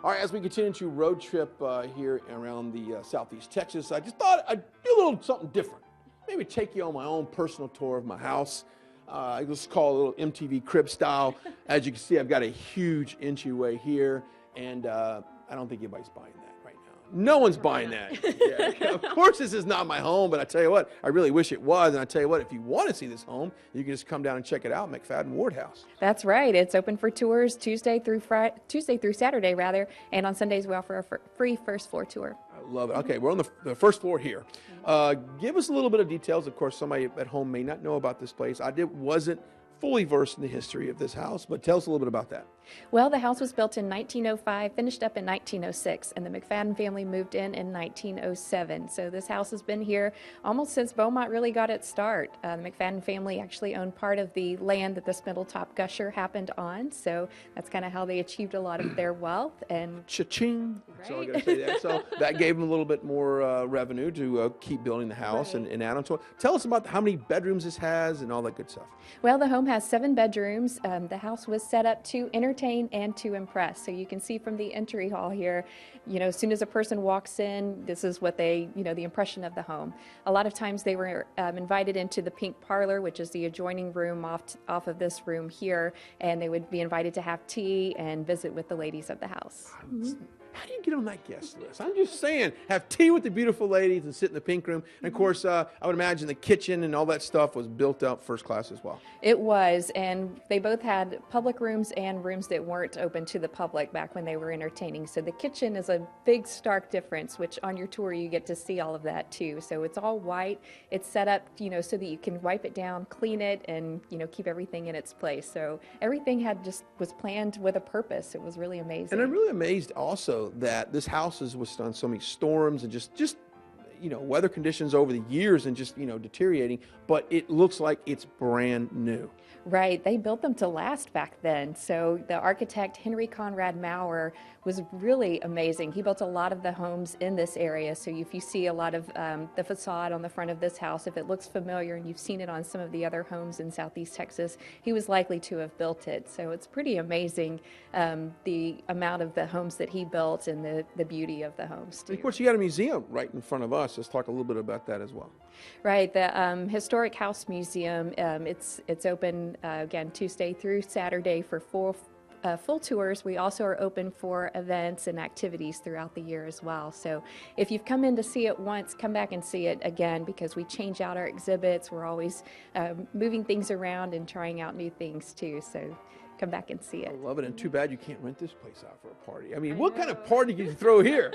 All right, as we continue to road trip here around the Southeast Texas, I just thought I'd do a little something different. Maybe take you on my own personal tour of my house. Let's call it a little MTV Crib style. As you can see, I've got a huge entryway here, and I don't think anybody's buying that right now. No one's buying that. Yeah. Of course, this is not my home, but I tell you what, I really wish it was. And I tell you what, if you want to see this home, you can just come down and check it out, McFaddin Ward House. That's right. It's open for tours Tuesday through Saturday, rather, and on Sundays we offer a free first floor tour. I love it. Okay, we're on the first floor here. Give us a little bit of details. Of course, somebody at home may not know about this place. Wasn't fully versed in the history of this house, but tell us a little bit about that. Well, the house was built in 1905, finished up in 1906, and the McFaddin family moved in 1907. So this house has been here almost since Beaumont really got its start. The McFaddin family actually owned part of the land that the Spindletop Gusher happened on, so that's kind of how they achieved a lot of their wealth. And cha-ching! Right? So I got to say that. So that gave them a little bit more revenue to keep building the house and add on to it. Tell us about how many bedrooms this has and all that good stuff. Well, the home has 7 bedrooms. The house was set up to entertain and to impress. So you can see from the entry hall here, as soon as a person walks in, this is what the impression of the home. A lot of times they were invited into the pink parlor, which is the adjoining room off of this room here, and they would be invited to have tea and visit with the ladies of the house. How do you get on that guest list? I'm just saying, have tea with the beautiful ladies and sit in the pink room. And of course, I would imagine the kitchen and all that stuff was built up first class as well. It was, and they both had public rooms and rooms that weren't open to the public back when they were entertaining. So the kitchen is a big, stark difference, which on your tour you get to see all of that too. So it's all white. It's set up, so that you can wipe it down, clean it, and keep everything in its place. So everything was planned with a purpose. It was really amazing. And I'm really amazed also that this house has withstood so many storms and just weather conditions over the years and just deteriorating, but it looks like it's brand new. Right, they built them to last back then. So the architect Henry Conrad Maurer was really amazing. He built a lot of the homes in this area. So if you see a lot of the facade on the front of this house, if it looks familiar and you've seen it on some of the other homes in Southeast Texas, he was likely to have built it. So it's pretty amazing the amount of the homes that he built and the beauty of the homes too. And of course, you got a museum right in front of us. Let's talk a little bit about that as well. Right, the Historic House Museum, it's open again Tuesday through Saturday for full tours. We also are open for events and activities throughout the year as well. So if you've come in to see it once, come back and see it again, because we change out our exhibits. We're always moving things around and trying out new things too. So come back and see it. I love it, and too bad you can't rent this place out for a party. I mean, what kind of party could you throw here?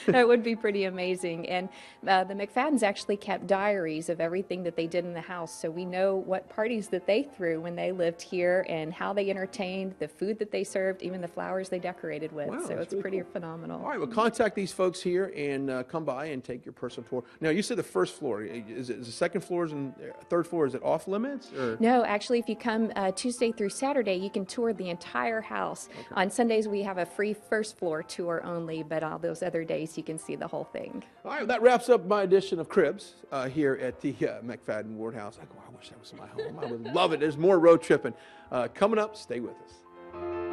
That would be pretty amazing. And the McFaddins actually kept diaries of everything that they did in the house, so we know what parties that they threw when they lived here and how they entertained, the food that they served, even the flowers they decorated with. Wow, so it's really pretty cool. phenomenal. All right, well, contact these folks here and come by and take your personal tour. Now, you said the first floor. Is the second floor and third floor, is it off limits? Or? No, actually, if you come Tuesday through Saturday, you can tour the entire house. Okay. On Sundays, we have a free first floor tour only, but all those other days, you can see the whole thing. All right, that wraps up my edition of Cribs here at the McFaddin Ward House. I wish that was my home. I would love it. There's more road tripping coming up. Stay with us.